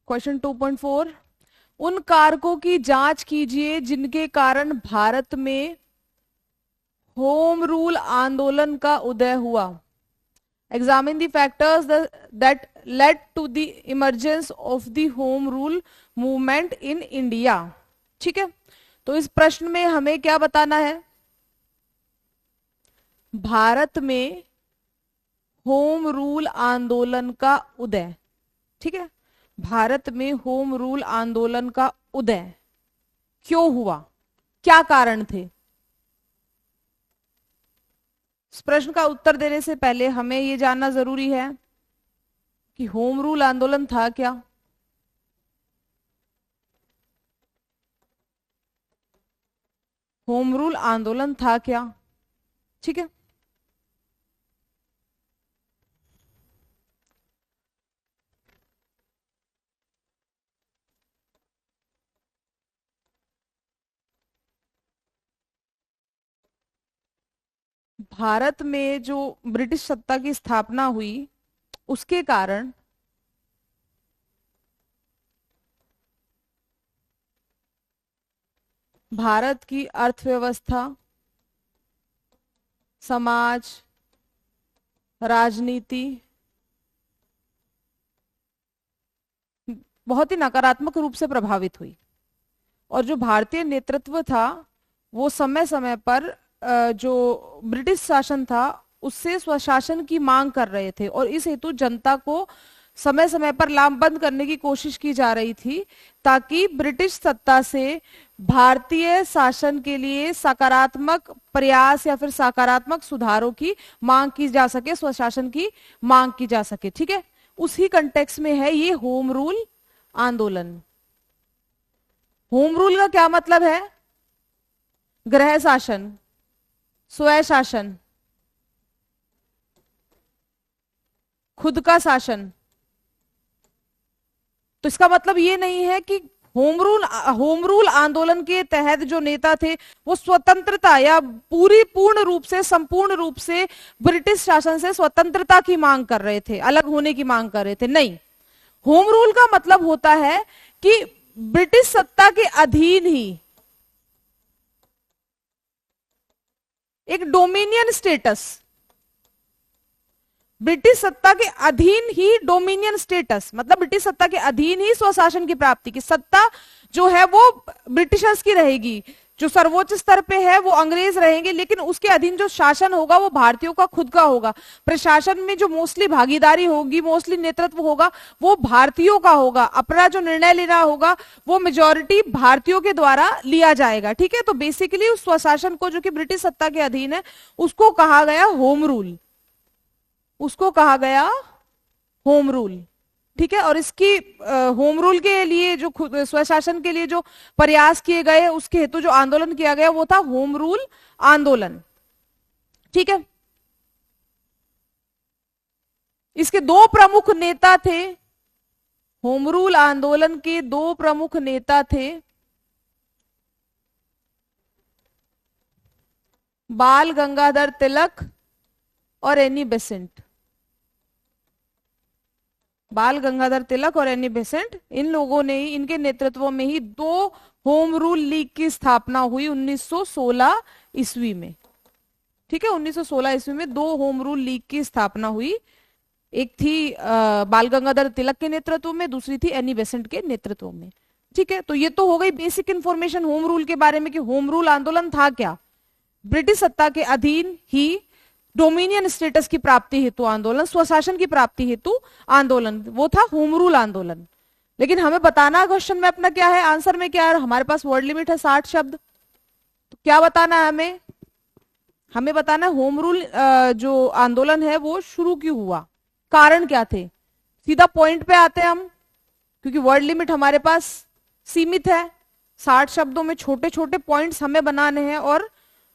Question 2.4, उन कारकों की जांच कीजिए जिनके कारण भारत में होम रूल आंदोलन का उदय हुआ। Examine the factors that led to the emergence of the home rule movement in India. ठीक है, तो इस प्रश्न में हमें क्या बताना है? भारत में होम रूल आंदोलन का उदय। ठीक है, भारत में होम रूल आंदोलन का उदय क्यों हुआ, क्या कारण थे? इस प्रश्न का उत्तर देने से पहले हमें यह जानना जरूरी है कि होम रूल आंदोलन था क्या। होम रूल आंदोलन था क्या? ठीक है, भारत में जो ब्रिटिश सत्ता की स्थापना हुई उसके कारण भारत की अर्थव्यवस्था, समाज, राजनीति बहुत ही नकारात्मक रूप से प्रभावित हुई। और जो भारतीय नेतृत्व था वो समय समय पर जो ब्रिटिश शासन था उससे स्वशासन की मांग कर रहे थे, और इस हेतु जनता को समय समय पर लामबंद करने की कोशिश की जा रही थी ताकि ब्रिटिश सत्ता से भारतीय शासन के लिए सकारात्मक प्रयास या फिर सकारात्मक सुधारों की मांग की जा सके, स्वशासन की मांग की जा सके। ठीक है, उसी कंटेक्स्ट में है ये होम रूल आंदोलन। होम रूल का क्या मतलब है? गृह शासन, स्वशासन, खुद का शासन। तो इसका मतलब ये नहीं है कि होम रूल आंदोलन के तहत जो नेता थे वो स्वतंत्रता या पूर्ण रूप से, संपूर्ण रूप से ब्रिटिश शासन से स्वतंत्रता की मांग कर रहे थे, अलग होने की मांग कर रहे थे। नहीं, होम रूल का मतलब होता है कि ब्रिटिश सत्ता के अधीन ही एक डोमिनियन स्टेटस, ब्रिटिश सत्ता के अधीन ही डोमिनियन स्टेटस, मतलब ब्रिटिश सत्ता के अधीन ही स्वशासन की प्राप्ति की सत्ता जो है वो ब्रिटिशर्स की रहेगी, जो सर्वोच्च स्तर पे है वो अंग्रेज रहेंगे, लेकिन उसके अधीन जो शासन होगा वो भारतीयों का खुद का होगा। प्रशासन में जो मोस्टली भागीदारी होगी, मोस्टली नेतृत्व होगा वो भारतीयों का होगा। अपना जो निर्णय लेना होगा वो मेजोरिटी भारतीयों के द्वारा लिया जाएगा। ठीक है, तो बेसिकली उस स्वशासन को जो कि ब्रिटिश सत्ता के अधीन है उसको कहा गया होम रूल, उसको कहा गया होम रूल। ठीक है, और इसकी होम रूल के लिए जो स्वशासन के लिए जो प्रयास किए गए उसके हेतु जो आंदोलन किया गया वो था होम रूल आंदोलन। ठीक है, इसके दो प्रमुख नेता थे, होम रूल आंदोलन के दो प्रमुख नेता थे, बाल गंगाधर तिलक और एनी बेसेंट। बाल गंगाधर तिलक और एनी बेसेंट, इन लोगों ने ही, इनके नेतृत्व में ही दो होम रूल लीग की स्थापना हुई 1916 ईस्वी में। ठीक है, 1916 ईस्वी में दो होम रूल लीग की स्थापना हुई। एक थी बाल गंगाधर तिलक के नेतृत्व में, दूसरी थी एनी बेसेंट के नेतृत्व में। ठीक है, तो ये तो हो गई बेसिक इंफॉर्मेशन होम रूल के बारे में कि होम रूल आंदोलन था क्या। ब्रिटिश सत्ता के अधीन ही डोमिनियन स्टेटस की प्राप्ति हेतु आंदोलन, स्वशासन की प्राप्ति हेतु आंदोलन, वो था होम रूल आंदोलन। लेकिन हमें बताना क्वेश्चन में अपना क्या है, आंसर में क्या है, हमारे पास वर्ड लिमिट है 60 शब्द। तो क्या बताना है हमें? हमें बताना है होम रूल जो आंदोलन है वो शुरू क्यों हुआ, कारण क्या थे। सीधा पॉइंट पे आते हैं हम, क्योंकि वर्ड लिमिट हमारे पास सीमित है। 60 शब्दों में छोटे छोटे पॉइंट्स हमें बनाने हैं और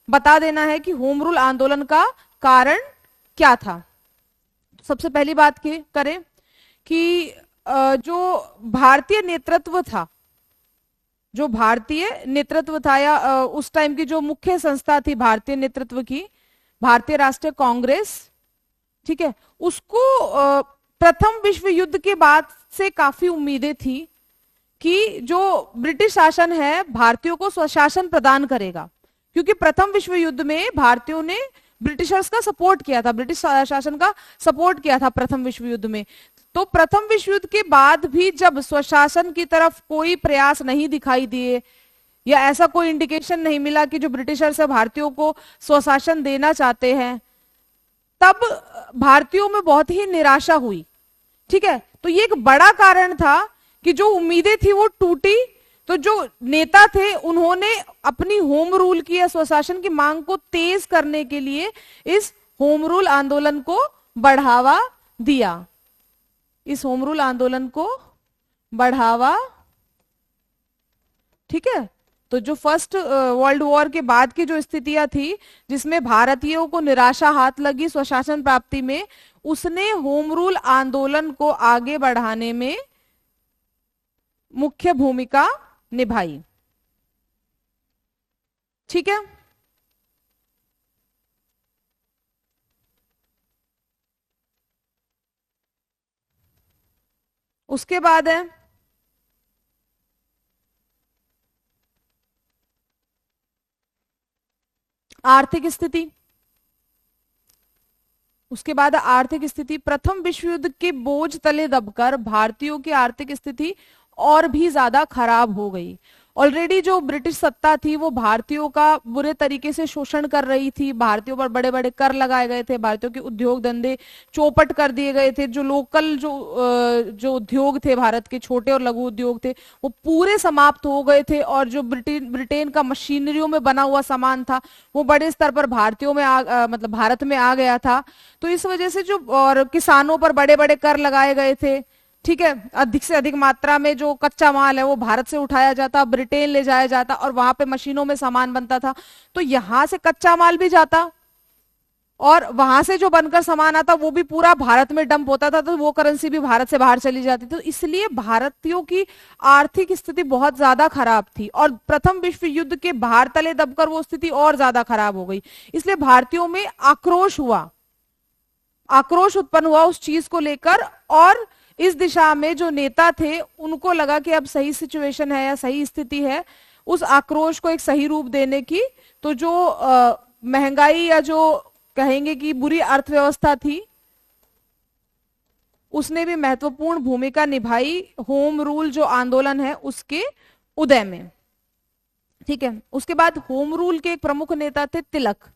बता देना है कि होम रूल आंदोलन का कारण क्या था। सबसे पहली बात करें कि जो भारतीय नेतृत्व था, जो भारतीय नेतृत्व था या उस टाइम की जो मुख्य संस्था थी भारतीय नेतृत्व की, भारतीय राष्ट्रीय कांग्रेस, ठीक है, उसको प्रथम विश्व युद्ध के बाद से काफी उम्मीदें थी कि जो ब्रिटिश शासन है भारतीयों को स्वशासन प्रदान करेगा, क्योंकि प्रथम विश्व युद्ध में भारतीयों ने ब्रिटिशर्स का सपोर्ट किया था, ब्रिटिश शासन का सपोर्ट किया था प्रथम विश्व युद्ध में। तो प्रथम विश्व युद्ध के बाद भी जब स्वशासन की तरफ कोई प्रयास नहीं दिखाई दिए या ऐसा कोई इंडिकेशन नहीं मिला कि जो ब्रिटिशर्स है भारतीयों को स्वशासन देना चाहते हैं, तब भारतीयों में बहुत ही निराशा हुई। ठीक है, तो ये एक बड़ा कारण था कि जो उम्मीदें थी वो टूटी। तो जो नेता थे उन्होंने अपनी होम रूल की या स्वशासन की मांग को तेज करने के लिए इस होम रूल आंदोलन को बढ़ावा दिया, इस होम रूल आंदोलन को बढ़ावा। ठीक है, तो जो फर्स्ट वर्ल्ड वॉर के बाद की जो स्थितियां थी जिसमें भारतीयों को निराशा हाथ लगी स्वशासन प्राप्ति में, उसने होम रूल आंदोलन को आगे बढ़ाने में मुख्य भूमिका निभाई। ठीक है, उसके बाद है आर्थिक स्थिति। उसके बाद आर्थिक स्थिति, प्रथम विश्व युद्ध के बोझ तले दबकर भारतीयों की आर्थिक स्थिति और भी ज्यादा खराब हो गई। ऑलरेडी जो ब्रिटिश सत्ता थी वो भारतीयों का बुरे तरीके से शोषण कर रही थी, भारतीयों पर बड़े बड़े कर लगाए गए थे, भारतीयों के उद्योग धंधे चौपट कर दिए गए थे, जो लोकल जो उद्योग थे भारत के छोटे और लघु उद्योग थे वो पूरे समाप्त हो गए थे, और जो ब्रिटेन का मशीनरियों में बना हुआ सामान था वो बड़े स्तर पर भारतीयों में मतलब भारत में आ गया था। तो इस वजह से जो और किसानों पर बड़े बड़े कर लगाए गए थे। ठीक है, अधिक से अधिक मात्रा में जो कच्चा माल है वो भारत से उठाया जाता, ब्रिटेन ले जाया जाता और वहां पे मशीनों में सामान बनता था। तो यहां से कच्चा माल भी जाता और वहां से जो बनकर सामान आता वो भी पूरा भारत में डंप होता था, तो वो करेंसी भी भारत से बाहर चली जाती थी। तो इसलिए भारतीयों की आर्थिक स्थिति बहुत ज्यादा खराब थी और प्रथम विश्व युद्ध के भार तले दबकर वो स्थिति और ज्यादा खराब हो गई। इसलिए भारतीयों में आक्रोश हुआ, आक्रोश उत्पन्न हुआ उस चीज को लेकर, और इस दिशा में जो नेता थे उनको लगा कि अब सही सिचुएशन है या सही स्थिति है उस आक्रोश को एक सही रूप देने की। तो जो महंगाई या जो कहेंगे कि बुरी अर्थव्यवस्था थी उसने भी महत्वपूर्ण भूमिका निभाई होम रूल जो आंदोलन है उसके उदय में। ठीक है, उसके बाद होम रूल के एक प्रमुख नेता थे तिलक।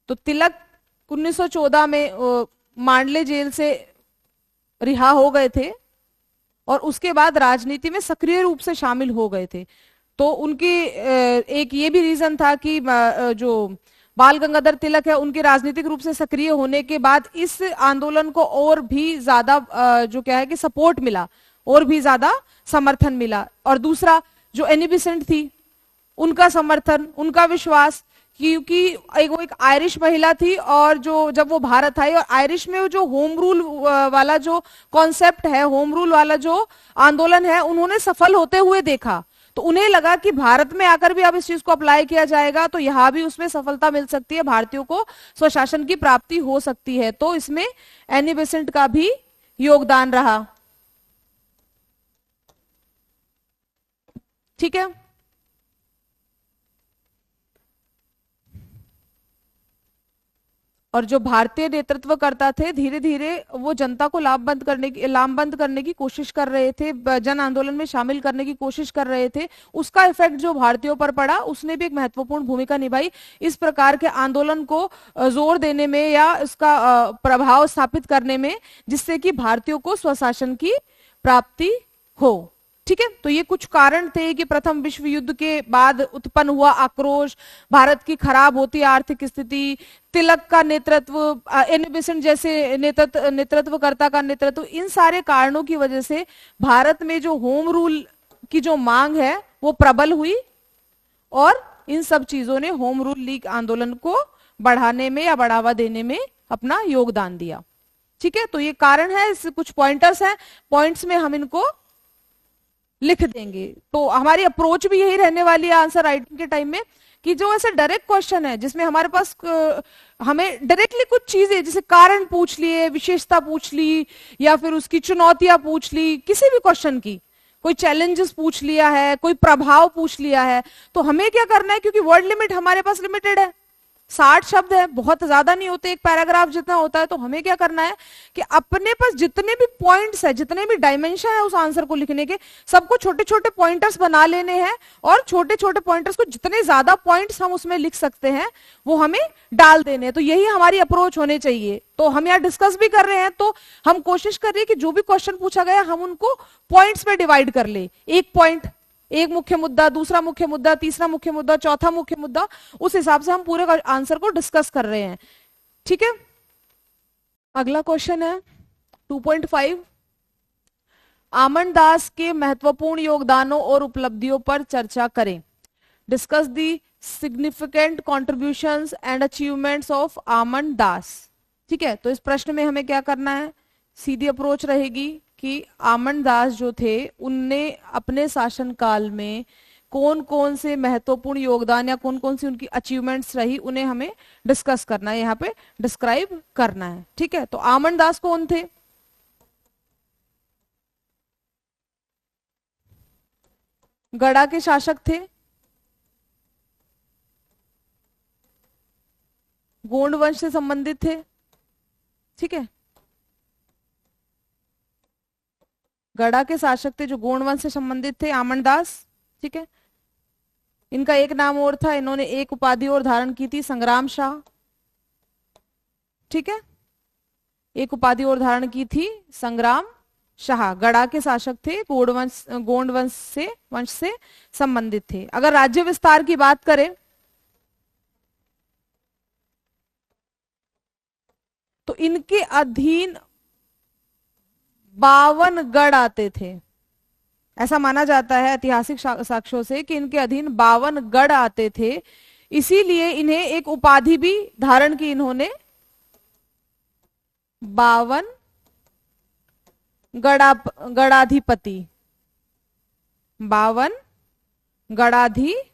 तो तिलक 1914 में मांडले जेल से रिहा हो गए थे और उसके बाद राजनीति में सक्रिय रूप से शामिल हो गए थे। तो उनकी एक ये भी रीजन था कि जो बाल गंगाधर तिलक है उनके राजनीतिक रूप से सक्रिय होने के बाद इस आंदोलन को और भी ज्यादा जो क्या है कि सपोर्ट मिला, और भी ज्यादा समर्थन मिला। और दूसरा जो एनी बेसेंट थी उनका समर्थन, उनका विश्वास, क्योंकि वो एक आयरिश महिला थी और जो जब वो भारत आई और आयरिश में जो होम रूल वाला जो कॉन्सेप्ट है, होम रूल वाला जो आंदोलन है उन्होंने सफल होते हुए देखा। तो उन्हें लगा कि भारत में आकर भी अब इस चीज को अप्लाई किया जाएगा तो यहां भी उसमें सफलता मिल सकती है, भारतीयों को स्वशासन की प्राप्ति हो सकती है। तो इसमें एनी बेसेंट का भी योगदान रहा। ठीक है, और जो भारतीय नेतृत्वकर्ता थे धीरे धीरे वो जनता को लामबंद करने की कोशिश कर रहे थे, जन आंदोलन में शामिल करने की कोशिश कर रहे थे। उसका इफेक्ट जो भारतीयों पर पड़ा उसने भी एक महत्वपूर्ण भूमिका निभाई इस प्रकार के आंदोलन को जोर देने में या इसका प्रभाव स्थापित करने में, जिससे कि भारतीयों को स्वशासन की प्राप्ति हो। ठीक है, तो ये कुछ कारण थे कि प्रथम विश्व युद्ध के बाद उत्पन्न हुआ आक्रोश, भारत की खराब होती आर्थिक स्थिति, तिलक का नेतृत्व, एनी बेसेंट जैसे नेतृत्वकर्ता का नेतृत्व, इन सारे कारणों की वजह से भारत में जो होम रूल की जो मांग है वो प्रबल हुई और इन सब चीजों ने होम रूल लीग आंदोलन को बढ़ाने में या बढ़ावा देने में अपना योगदान दिया। ठीक है, तो ये कारण है, इससे कुछ पॉइंटर्स हैं, पॉइंट्स में हम इनको लिख देंगे। तो हमारी अप्रोच भी यही रहने वाली है आंसर राइटिंग के टाइम में कि जो ऐसे डायरेक्ट क्वेश्चन है जिसमें हमारे पास हमें डायरेक्टली कुछ चीजें जैसे कारण पूछ लिए, विशेषता पूछ ली, या फिर उसकी चुनौतियां पूछ ली, किसी भी क्वेश्चन की कोई चैलेंजेस पूछ लिया है, कोई प्रभाव पूछ लिया है, तो हमें क्या करना है, क्योंकि वर्ड लिमिट हमारे पास लिमिटेड है, 60 शब्द है, बहुत ज्यादा नहीं होते, एक पैराग्राफ जितना होता है, तो हमें क्या करना है कि अपने पास जितने भी पॉइंट्स है, जितने भी डायमेंशन है उस आंसर को लिखने के, सबको छोटे छोटे पॉइंटर्स बना लेने हैं, और छोटे छोटे पॉइंटर्स को जितने ज्यादा पॉइंट्स हम उसमें लिख सकते हैं वो हमें डाल देने हैं। तो यही हमारी अप्रोच होनी चाहिए। तो हम यहाँ डिस्कस भी कर रहे हैं, तो हम कोशिश कर रहे हैं कि जो भी क्वेश्चन पूछा गया हम उनको पॉइंट्स में डिवाइड कर ले, एक पॉइंट, एक मुख्य मुद्दा, दूसरा मुख्य मुद्दा, तीसरा मुख्य मुद्दा, चौथा मुख्य मुद्दा, उस हिसाब से हम पूरे आंसर को डिस्कस कर रहे हैं। ठीक है, अगला क्वेश्चन है 2.5, आमन दास के महत्वपूर्ण योगदानों और उपलब्धियों पर चर्चा करें। Discuss the significant contributions and achievements of आमन दास। ठीक है, तो इस प्रश्न में हमें क्या करना है, सीधी अप्रोच रहेगी कि आमन दास जो थे उनने अपने शासनकाल में कौन कौन से महत्वपूर्ण योगदान या कौन कौन सी उनकी अचीवमेंट्स रही, उन्हें हमें डिस्कस करना है, यहाँ पे डिस्क्राइब करना है। ठीक है, तो आमन दास कौन थे? गढ़ा के शासक थे, गोंड वंश से संबंधित थे। ठीक है, गढ़ा के शासक थे जो गोंड वंश से संबंधित थे, आमन दास। ठीक है, इनका एक नाम और था, इन्होंने एक उपाधि और धारण की थी, संग्राम शाह। ठीक है, एक उपाधि और धारण की थी, संग्राम शाह। गढ़ा के शासक थे, गोंड वंश से संबंधित थे। अगर राज्य विस्तार की बात करें तो इनके अधीन 52 गढ़ आते थे। ऐसा माना जाता है ऐतिहासिक साक्ष्यों से कि इनके अधीन 52 गढ़ आते थे, इसीलिए इन्हें एक उपाधि भी धारण की इन्होंने, 52 गढ़ाधिपति, 52 गढ़ाधिपति।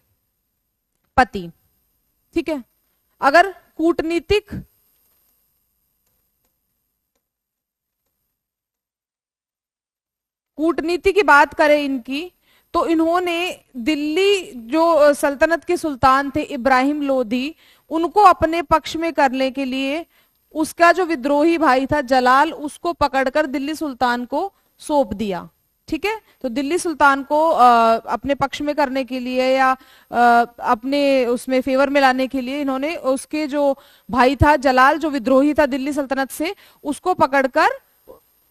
ठीक है, अगर कूटनीति की बात करें इनकी, तो इन्होंने दिल्ली जो सल्तनत के सुल्तान थे इब्राहिम लोधी, उनको अपने पक्ष में करने के लिए उसका जो विद्रोही भाई था जलाल, उसको पकड़कर दिल्ली सुल्तान को सौंप दिया। ठीक है, तो दिल्ली सुल्तान को अपने पक्ष में करने के लिए या अपने उसमें फेवर में लाने के लिए इन्होंने उसके जो भाई था जलाल, जो विद्रोही था दिल्ली सल्तनत से, उसको पकड़कर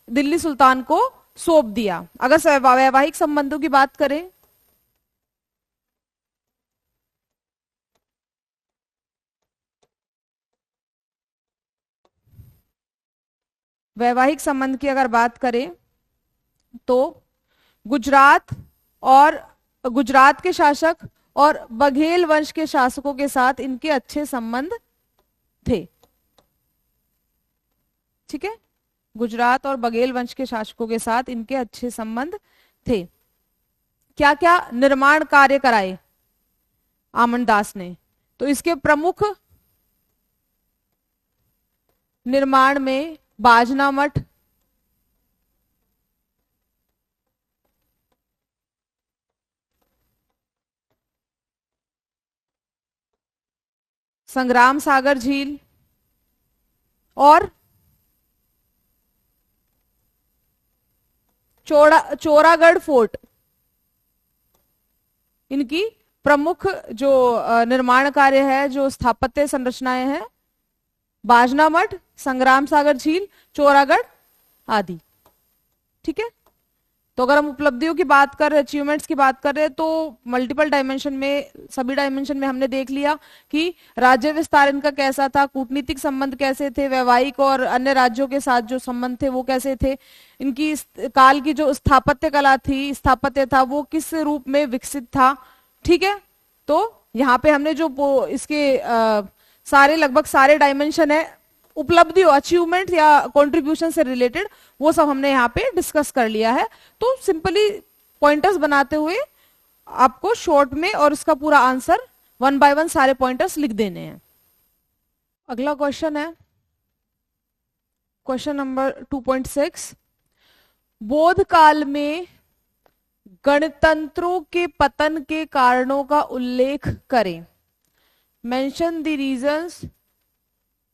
दिल्ली सुल्तान को सौंप दिया। अगर वैवाहिक संबंधों की बात करें वैवाहिक संबंध की अगर बात करें तो गुजरात के शासक और बघेल वंश के शासकों के साथ इनके अच्छे संबंध थे। ठीक है, गुजरात और बघेल वंश के शासकों के साथ इनके अच्छे संबंध थे। क्या क्या निर्माण कार्य कराए आमन दास ने? तो इसके प्रमुख निर्माण में बाजना मठ, संग्राम सागर झील और चौरागढ़ फोर्ट, इनकी प्रमुख जो निर्माण कार्य है, जो स्थापत्य संरचनाएं हैं, बाजना मठ, संग्राम सागर झील, चौरागढ़ आदि। ठीक है, तो अगर हम उपलब्धियों की बात कर रहे हैं, अचीवमेंट्स की बात कर रहे हैं, तो मल्टीपल डायमेंशन में, सभी डायमेंशन में हमने देख लिया कि राज्य विस्तार इनका कैसा था, कूटनीतिक संबंध कैसे थे, वैवाहिक और अन्य राज्यों के साथ जो संबंध थे वो कैसे थे, इनकी काल की जो स्थापत्य कला थी, स्थापत्य था, वो किस रूप में विकसित था। ठीक है, तो यहाँ पे हमने जो इसके सारे लगभग सारे डायमेंशन है, उपलब्धि, अचीवमेंट या कंट्रीब्यूशन से रिलेटेड, वो सब हमने यहाँ पे डिस्कस कर लिया है। तो सिंपली पॉइंटर्स बनाते हुए आपको शॉर्ट में और इसका पूरा आंसर वन बाय वन सारे पॉइंटर्स लिख देने हैं। अगला क्वेश्चन है क्वेश्चन नंबर 2.6। बौद्ध काल में गणतंत्रों के पतन के कारणों का उल्लेख करें। Mention the reasons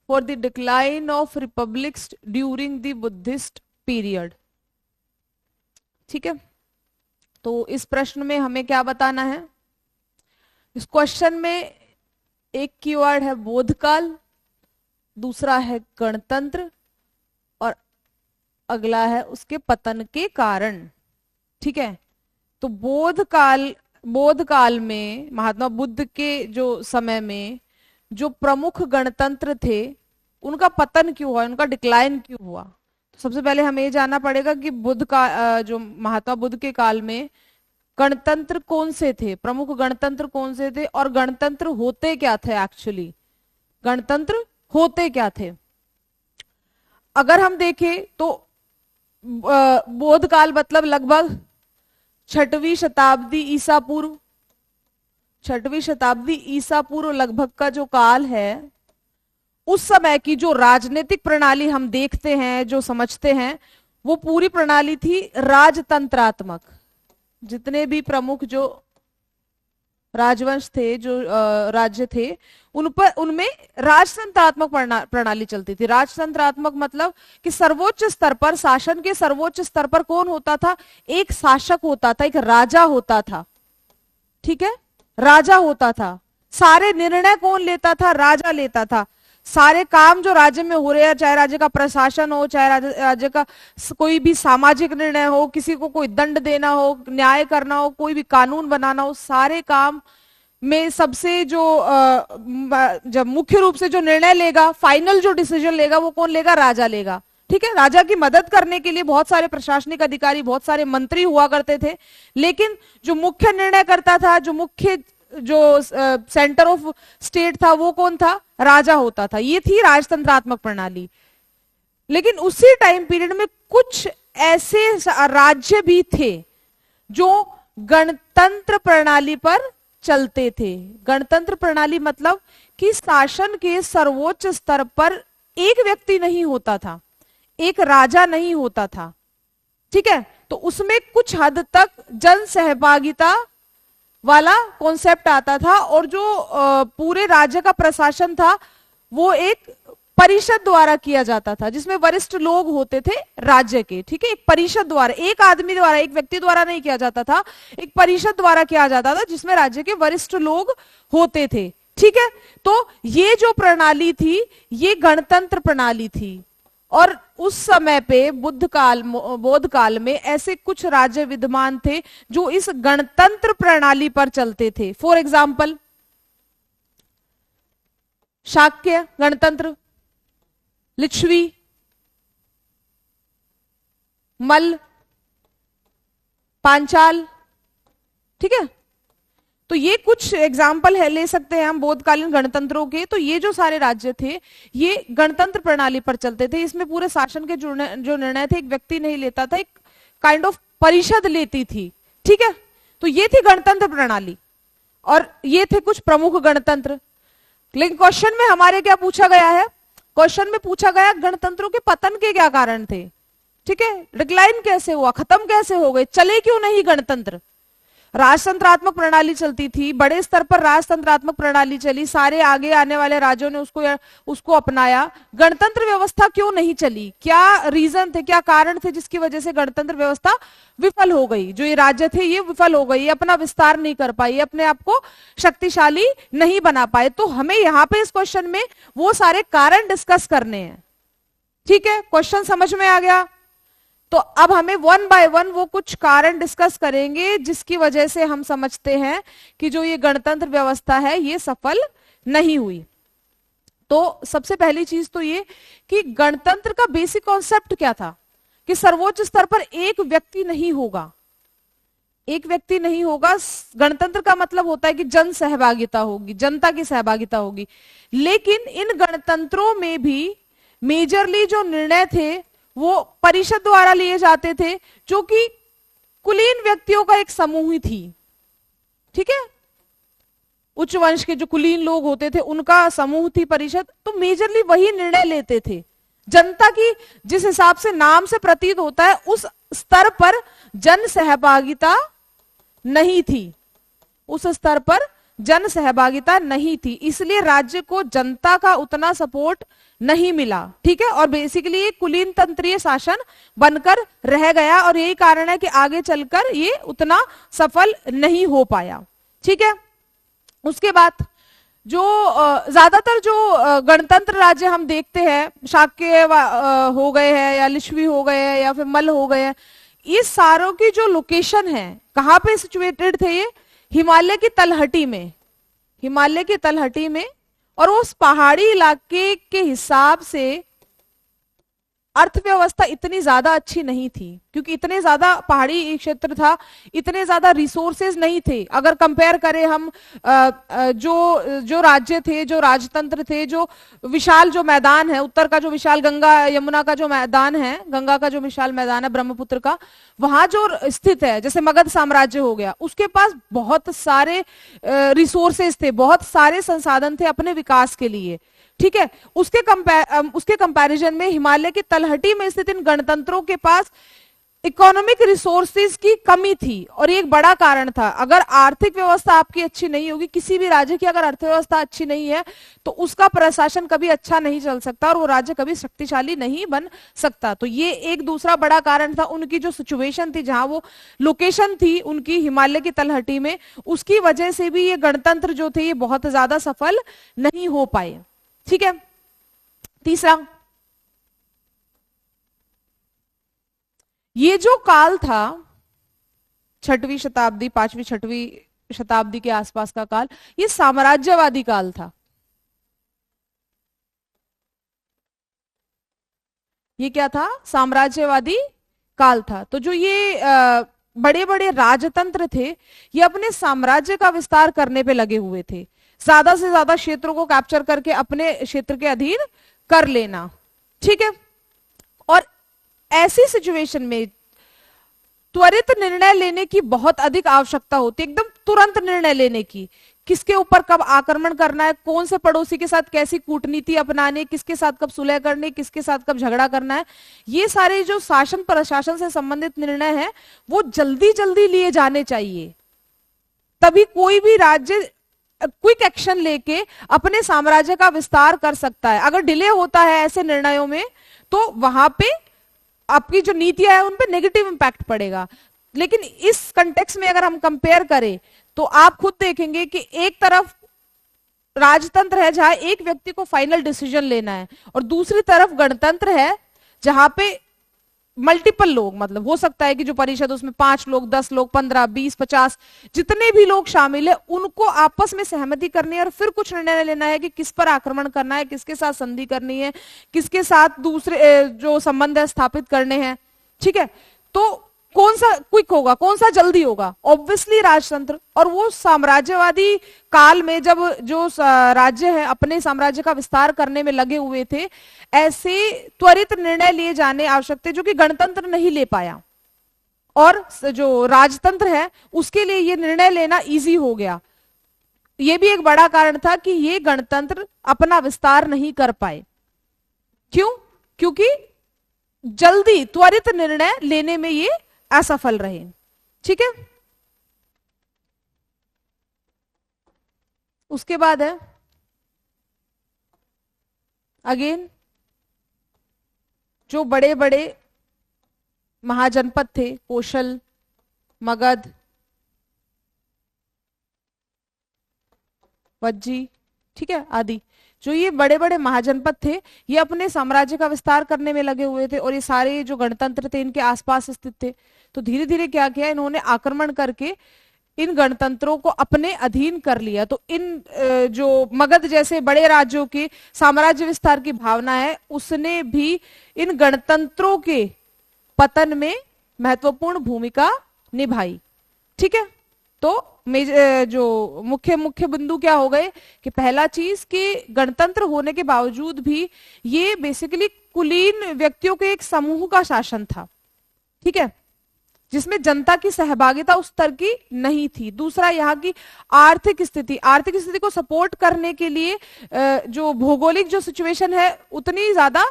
for the decline of republics during the Buddhist period. ठीक है, तो इस प्रश्न में हमें क्या बताना है? इस क्वेश्चन में एक कीवर्ड है बौद्ध काल, दूसरा है गणतंत्र और अगला है उसके पतन के कारण। ठीक है, तो बौद्ध काल में महात्मा बुद्ध के जो समय में जो प्रमुख गणतंत्र थे उनका पतन क्यों हुआ, उनका डिक्लाइन क्यों हुआ? तो सबसे पहले हमें ये जानना पड़ेगा कि बुद्ध का जो महात्मा बुद्ध के काल में गणतंत्र कौन से थे, प्रमुख गणतंत्र कौन से थे और गणतंत्र होते क्या थे? एक्चुअली गणतंत्र होते क्या थे? अगर हम देखें तो बौद्ध काल मतलब लगभग 6वीं शताब्दी ईसा पूर्व, 6वीं शताब्दी ईसा पूर्व लगभग का जो काल है, उस समय की जो राजनीतिक प्रणाली हम देखते हैं, जो समझते हैं, वो पूरी प्रणाली थी राजतंत्रात्मक। जितने भी प्रमुख जो राजवंश थे, जो राज्य थे, उनमें राजतंत्रात्मक प्रणाली चलती थी। राजतंत्रात्मक मतलब कि सर्वोच्च स्तर पर, शासन के सर्वोच्च स्तर पर कौन होता था? एक शासक होता था, एक राजा होता था। ठीक है, राजा होता था। सारे निर्णय कौन लेता था? राजा लेता था। सारे काम जो राज्य में हो रहे हैं, चाहे राज्य का प्रशासन हो, चाहे राज्य का कोई भी सामाजिक निर्णय हो, किसी को कोई दंड देना हो, न्याय करना हो, कोई भी कानून बनाना हो, सारे काम में सबसे जो जब मुख्य रूप से जो निर्णय लेगा, फाइनल जो डिसीजन लेगा, वो कौन लेगा? राजा लेगा। ठीक है, राजा की मदद करने के लिए बहुत सारे प्रशासनिक अधिकारी, बहुत सारे मंत्री हुआ करते थे, लेकिन जो मुख्य निर्णय करता था, जो सेंटर ऑफ स्टेट था, वो कौन था? राजा होता था। ये थी राजतंत्रात्मक प्रणाली। लेकिन उसी टाइम पीरियड में कुछ ऐसे राज्य भी थे जो गणतंत्र प्रणाली पर चलते थे। गणतंत्र प्रणाली मतलब कि शासन के सर्वोच्च स्तर पर एक व्यक्ति नहीं होता था, एक राजा नहीं होता था। ठीक है, तो उसमें कुछ हद तक जन सहभागिता वाला कॉन्सेप्ट आता था, और जो पूरे राज्य का प्रशासन था वो एक परिषद द्वारा किया जाता था, जिसमें वरिष्ठ लोग होते थे राज्य के। ठीक है, एक परिषद द्वारा, एक आदमी द्वारा, एक व्यक्ति द्वारा नहीं किया जाता था, एक परिषद द्वारा किया जाता था, जिसमें राज्य के वरिष्ठ लोग होते थे। ठीक है, तो ये जो प्रणाली थी, ये गणतंत्र प्रणाली थी। और उस समय पे बौद्ध काल में ऐसे कुछ राज्य विद्यमान थे जो इस गणतंत्र प्रणाली पर चलते थे। फॉर एग्जाम्पल, शाक्य गणतंत्र, लिच्छवी, मल्ल, पांचाल। ठीक है, तो ये कुछ एग्जाम्पल है, ले सकते हैं हम बौद्धकालीन गणतंत्रों के। तो ये जो सारे राज्य थे, ये गणतंत्र प्रणाली पर चलते थे। इसमें पूरे शासन के जो निर्णय थे, एक व्यक्ति नहीं लेता था, एक काइंड ऑफ परिषद लेती थी। ठीक है, तो ये थी गणतंत्र प्रणाली, और ये थे कुछ प्रमुख गणतंत्र। लेकिन क्वेश्चन में हमारे क्या पूछा गया है? क्वेश्चन में पूछा गया गणतंत्रों के पतन के क्या कारण थे। ठीक है, डिक्लाइन कैसे हुआ, खत्म कैसे हो गए, चले क्यों नहीं गणतंत्र? राजतंत्रात्मक प्रणाली चलती थी, बड़े स्तर पर राजतंत्रात्मक प्रणाली चली, सारे आगे आने वाले राज्यों ने उसको अपनाया। गणतंत्र व्यवस्था क्यों नहीं चली? क्या रीजन थे, क्या कारण थे जिसकी वजह से गणतंत्र व्यवस्था विफल हो गई? जो ये राज्य थे ये विफल हो गई, अपना विस्तार नहीं कर पाई, अपने आप को शक्तिशाली नहीं बना पाए। तो हमें यहाँ पे इस क्वेश्चन में वो सारे कारण डिस्कस करने हैं। ठीक है, क्वेश्चन समझ में आ गया? तो अब हमें वन बाय वन वो कुछ कारण डिस्कस करेंगे जिसकी वजह से हम समझते हैं कि जो ये गणतंत्र व्यवस्था है ये सफल नहीं हुई। तो सबसे पहली चीज तो ये कि गणतंत्र का बेसिक कॉन्सेप्ट क्या था कि सर्वोच्च स्तर पर एक व्यक्ति नहीं होगा, एक व्यक्ति नहीं होगा। गणतंत्र का मतलब होता है कि जन सहभागिता होगी, जनता की सहभागिता होगी। लेकिन इन गणतंत्रों में भी मेजरली जो निर्णय थे वो परिषद द्वारा लिए जाते थे, जो कि कुलीन व्यक्तियों का एक समूह ही थी। ठीक है, उच्च वंश के जो कुलीन लोग होते थे उनका समूह थी परिषद, तो मेजरली वही निर्णय लेते थे। जनता की जिस हिसाब से नाम से प्रतीत होता है उस स्तर पर जन सहभागिता नहीं थी, उस स्तर पर जन सहभागिता नहीं थी, इसलिए राज्य को जनता का उतना सपोर्ट नहीं मिला। ठीक है, और बेसिकली ये कुलीन तंत्रीय शासन बनकर रह गया और यही कारण है कि आगे चलकर ये उतना सफल नहीं हो पाया। ठीक है, उसके बाद जो ज्यादातर जो गणतंत्र राज्य हम देखते हैं, शाक्य हो गए हैं या लिच्छवी हो गए हैं या फिर मल्ल हो गए हैं, इस सारों की जो लोकेशन है कहां पे सिचुएटेड थे, ये हिमालय की तलहटी में, हिमालय की तलहटी में, और उस पहाड़ी इलाके के हिसाब से अर्थव्यवस्था इतनी ज्यादा अच्छी नहीं थी, क्योंकि इतने ज्यादा पहाड़ी क्षेत्र था, इतने ज्यादा रिसोर्सेज नहीं थे। अगर कंपेयर करें हम जो राज्य थे, जो राजतंत्र थे, जो विशाल जो मैदान है, उत्तर का जो विशाल गंगा यमुना का जो मैदान है, गंगा का जो विशाल मैदान है ब्रह्मपुत्र का, वहां जो स्थित है, जैसे मगध साम्राज्य हो गया, उसके पास बहुत सारे रिसोर्सेज थे, बहुत सारे संसाधन थे अपने विकास के लिए। ठीक है, उसके कंपैरिजन में हिमालय की तलहटी में स्थित इन गणतंत्रों के पास इकोनॉमिक रिसोर्सेज की कमी थी, और ये एक बड़ा कारण था। अगर आर्थिक व्यवस्था आपकी अच्छी नहीं होगी, किसी भी राज्य की अगर अर्थव्यवस्था अच्छी नहीं है, तो उसका प्रशासन कभी अच्छा नहीं चल सकता और वो राज्य कभी शक्तिशाली नहीं बन सकता। तो ये एक दूसरा बड़ा कारण था। उनकी जो सिचुएशन थी, जहां वो लोकेशन थी उनकी हिमालय की तलहटी में, उसकी वजह से भी ये गणतंत्र जो थे ये बहुत ज्यादा सफल नहीं हो पाए। ठीक है, तीसरा, ये जो काल था 6वीं शताब्दी, 5वीं 6वीं शताब्दी के आसपास का काल, ये साम्राज्यवादी काल था। ये क्या था? साम्राज्यवादी काल था। तो जो ये बड़े बड़े राजतंत्र थे, ये अपने साम्राज्य का विस्तार करने पे लगे हुए थे, ज्यादा से ज्यादा क्षेत्रों को कैप्चर करके अपने क्षेत्र के अधीन कर लेना। ठीक है, और ऐसी सिचुएशन में त्वरित निर्णय लेने की बहुत अधिक आवश्यकता होती है, एकदम तुरंत निर्णय लेने की, किसके ऊपर कब आक्रमण करना है, कौन से पड़ोसी के साथ कैसी कूटनीति अपनानी, किसके साथ कब सुलह करनी, किसके साथ कब झगड़ा करना है, ये सारे जो शासन प्रशासन से संबंधित निर्णय हैं वो जल्दी जल्दी लिए जाने चाहिए। तभी कोई भी राज्य क्विक एक्शन लेके अपने साम्राज्य का विस्तार कर सकता है। अगर डिले होता है ऐसे निर्णयों में, तो वहां पे आपकी जो नीतियां है उन पे नेगेटिव इंपैक्ट पड़ेगा। लेकिन इस कंटेक्स्ट में अगर हम कंपेयर करें, तो आप खुद देखेंगे कि एक तरफ राजतंत्र है जहां एक व्यक्ति को फाइनल डिसीजन लेना है, और दूसरी तरफ गणतंत्र है जहां पे मल्टीपल लोग, मतलब हो सकता है कि जो परिषद उसमें 5 लोग, 10 लोग, 15, 20, 50 जितने भी लोग शामिल है, उनको आपस में सहमति करनी है और फिर कुछ निर्णय लेना है कि किस पर आक्रमण करना है, किसके साथ संधि करनी है, किसके साथ दूसरे जो संबंध है स्थापित करने हैं। ठीक है, तो कौन सा क्विक होगा, कौन सा जल्दी होगा? ऑब्वियसली राजतंत्र। और वो साम्राज्यवादी काल में जब जो राज्य है अपने साम्राज्य का विस्तार करने में लगे हुए थे, ऐसे त्वरित निर्णय लिए जाने आवश्यक थे जो कि गणतंत्र नहीं ले पाया, और जो राजतंत्र है उसके लिए ये निर्णय लेना इजी हो गया। ये भी एक बड़ा कारण था कि ये गणतंत्र अपना विस्तार नहीं कर पाए। क्यों? क्योंकि जल्दी त्वरित निर्णय लेने में ये असफल रहे। ठीक है, उसके बाद है अगेन जो बड़े बड़े महाजनपद थे, कौशल, मगध, वज्जी, ठीक है, आदि, जो ये बड़े बड़े महाजनपद थे, ये अपने साम्राज्य का विस्तार करने में लगे हुए थे, और ये सारे जो गणतंत्र थे इनके आसपास स्थित थे। तो धीरे धीरे क्या किया, इन्होंने आक्रमण करके इन गणतंत्रों को अपने अधीन कर लिया। तो इन जो मगध जैसे बड़े राज्यों के साम्राज्य विस्तार की भावना है, उसने भी इन गणतंत्रों के पतन में महत्वपूर्ण भूमिका निभाई। ठीक है, तो जो मुख्य बिंदु क्या हो गए कि पहला चीज कि गणतंत्र होने के बावजूद भी ये बेसिकली कुलीन व्यक्तियों के एक समूह का शासन था। ठीक है, जिसमें जनता की सहभागिता उस स्तर की नहीं थी। दूसरा, यहाँ की आर्थिक स्थिति, आर्थिक स्थिति को सपोर्ट करने के लिए जो भौगोलिक जो सिचुएशन है उतनी ज्यादा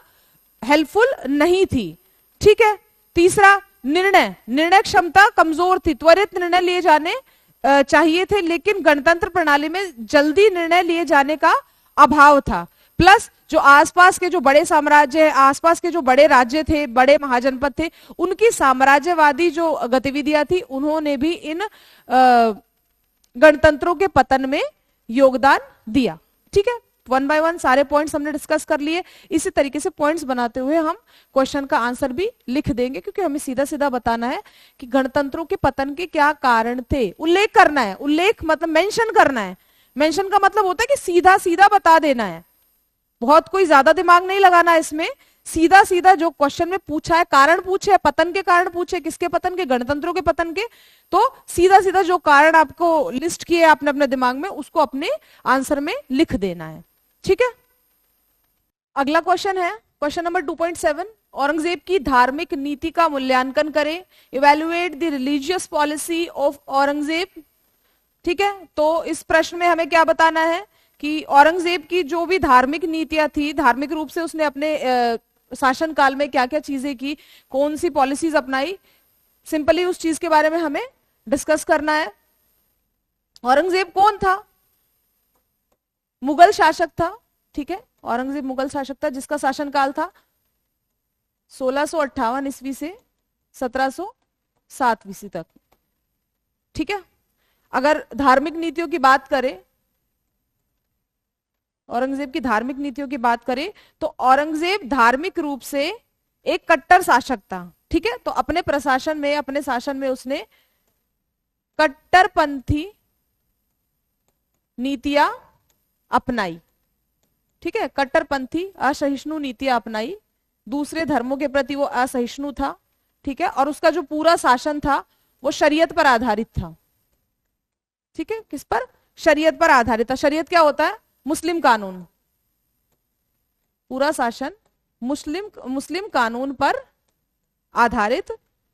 हेल्पफुल नहीं थी। ठीक है। तीसरा, निर्णय, निर्णय क्षमता कमजोर थी, त्वरित निर्णय लिए जाने चाहिए थे, लेकिन गणतंत्र प्रणाली में जल्दी निर्णय लिए जाने का अभाव था। प्लस जो आसपास के जो बड़े साम्राज्य है, आसपास के जो बड़े राज्य थे, बड़े महाजनपद थे, उनकी साम्राज्यवादी जो गतिविधियां थी, उन्होंने भी इन गणतंत्रों के पतन में योगदान दिया। ठीक है। वन बाय वन सारे पॉइंट्स हमने डिस्कस कर लिए। इसी तरीके से पॉइंट्स बनाते हुए हम क्वेश्चन का आंसर भी लिख देंगे, क्योंकि हमें सीधा सीधा बताना है कि गणतंत्रों के पतन के क्या कारण थे। उल्लेख करना है, उल्लेख मतलब मेंशन करना है। मेंशन का मतलब होता है कि सीधा सीधा बता देना है, बहुत कोई ज्यादा दिमाग नहीं लगाना है इसमें। सीधा सीधा जो क्वेश्चन में पूछा है, कारण पूछे, पतन के कारण पूछे, किसके पतन के, गणतंत्रों के पतन के, तो सीधा सीधा जो कारण आपको लिस्ट किए आपने अपने दिमाग में, उसको अपने आंसर में लिख देना है। ठीक है। अगला क्वेश्चन है क्वेश्चन नंबर 2.7। औरंगजेब की धार्मिक नीति का मूल्यांकन करें। Evaluate the religious policy of Aurangzeb. ठीक है। तो इस प्रश्न में हमें क्या बताना है कि औरंगजेब की जो भी धार्मिक नीतियां थी, धार्मिक रूप से उसने अपने शासन काल में क्या क्या चीजें की, कौन सी पॉलिसीज अपनाई, सिंपली उस चीज के बारे में हमें डिस्कस करना है। औरंगजेब कौन था? मुगल शासक था। ठीक है। औरंगजेब मुगल शासक था जिसका शासनकाल था 1658 ईस्वी से 1707 ईस्वी तक। ठीक है। अगर धार्मिक नीतियों की बात करें, औरंगजेब की धार्मिक नीतियों की बात करें, तो औरंगजेब धार्मिक रूप से एक कट्टर शासक था। ठीक है। तो अपने प्रशासन में, अपने शासन में उसने कट्टरपंथी नीतियां अपनाई। ठीक है। कट्टरपंथी असहिष्णु नीतियां अपनाई, दूसरे धर्मों के प्रति वो असहिष्णु था। ठीक है। और उसका जो पूरा शासन था वो शरीयत पर आधारित था। ठीक है। किस पर? शरीयत पर आधारित था। शरीयत क्या होता है? मुस्लिम कानून। पूरा शासन मुस्लिम कानून पर आधारित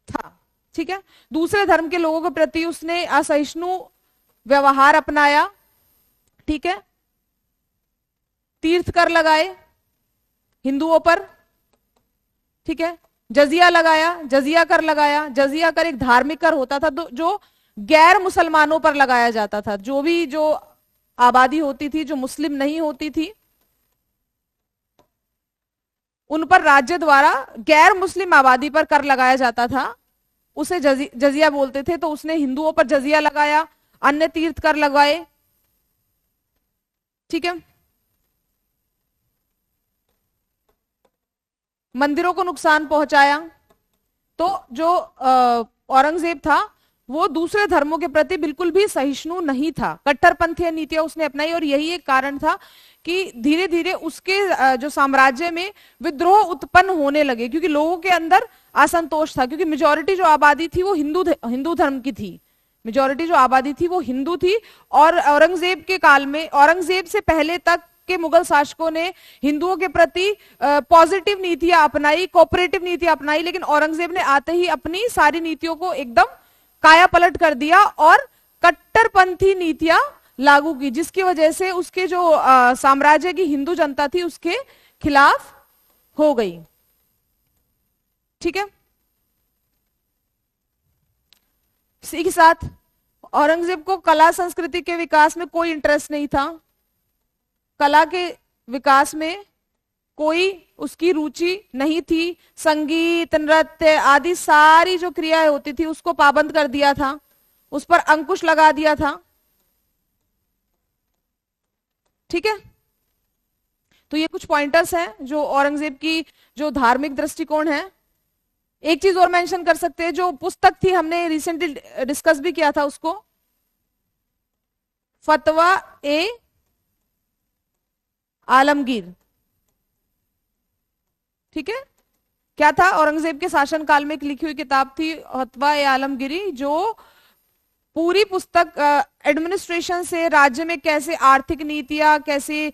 था। ठीक है। दूसरे धर्म के लोगों के प्रति उसने असहिष्णु व्यवहार अपनाया। ठीक है। तीर्थ कर लगाए हिंदुओं पर। ठीक है। जजिया लगाया, जजिया कर लगाया। जजिया कर एक धार्मिक कर होता था जो गैर मुसलमानों पर लगाया जाता था। जो आबादी होती थी जो मुस्लिम नहीं होती थी, उन पर राज्य द्वारा गैर मुस्लिम आबादी पर कर लगाया जाता था, उसे जजिया बोलते थे। तो उसने हिंदुओं पर जजिया लगाया, अन्य तीर्थ कर लगाए। ठीक है। मंदिरों को नुकसान पहुंचाया। तो जो औरंगजेब था वो दूसरे धर्मों के प्रति बिल्कुल भी सहिष्णु नहीं था। कट्टरपंथी नीतियां उसने अपनाई और यही एक कारण था कि धीरे धीरे उसके जो साम्राज्य में विद्रोह उत्पन्न होने लगे, क्योंकि लोगों के अंदर असंतोष था। क्योंकि मेजॉरिटी जो आबादी थी वो हिंदू धर्म की थी। मेजॉरिटी जो आबादी थी वो हिंदू थी। और औरंगजेब के काल में, औरंगजेब से पहले तक के मुगल शासकों ने हिंदुओं के प्रति पॉजिटिव नीतियां अपनाई, कोऑपरेटिव नीतियां अपनाई, लेकिन औरंगजेब ने आते ही अपनी सारी नीतियों को एकदम काया पलट कर दिया और कट्टरपंथी नीतियां लागू की, जिसकी वजह से उसके जो साम्राज्य की हिंदू जनता थी उसके खिलाफ हो गई। ठीक है। इसी के साथ औरंगजेब को कला संस्कृति के विकास में कोई इंटरेस्ट नहीं था। कला के विकास में कोई उसकी रुचि नहीं थी। संगीत, नृत्य आदि सारी जो क्रियाएं होती थी उसको पाबंद कर दिया था, उस पर अंकुश लगा दिया था। ठीक है। तो ये कुछ पॉइंटर्स हैं जो औरंगजेब की जो धार्मिक दृष्टिकोण है। एक चीज और मेंशन कर सकते हैं, जो पुस्तक थी हमने रिसेंटली डिस्कस भी किया था उसको, फतवा ए आलमगीर। ठीक है। क्या था? औरंगजेब के शासनकाल में एक लिखी हुई किताब थी फतवा ए आलमगीरी, जो पूरी पुस्तक एडमिनिस्ट्रेशन से राज्य में कैसे आर्थिक नीतियां, कैसे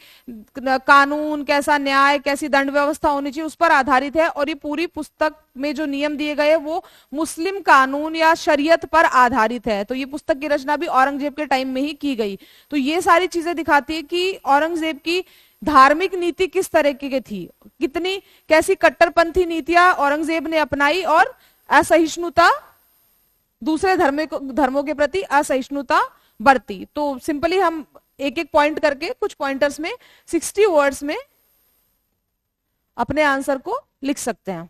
कानून, कैसा न्याय, कैसी दंड व्यवस्था होनी चाहिए उस पर आधारित है। और ये पूरी पुस्तक में जो नियम दिए गए वो मुस्लिम कानून या शरीयत पर आधारित है। तो ये पुस्तक की रचना भी औरंगजेब के टाइम में ही की गई। तो ये सारी चीजें दिखाती है कि औरंगजेब की धार्मिक नीति किस तरह की थी, कितनी कैसी कट्टरपंथी नीतियां औरंगजेब ने अपनाई और असहिष्णुता, दूसरे धर्मों के प्रति असहिष्णुता बरती। तो सिंपली हम एक एक पॉइंट करके कुछ पॉइंटर्स में 60 वर्ड्स में अपने आंसर को लिख सकते हैं।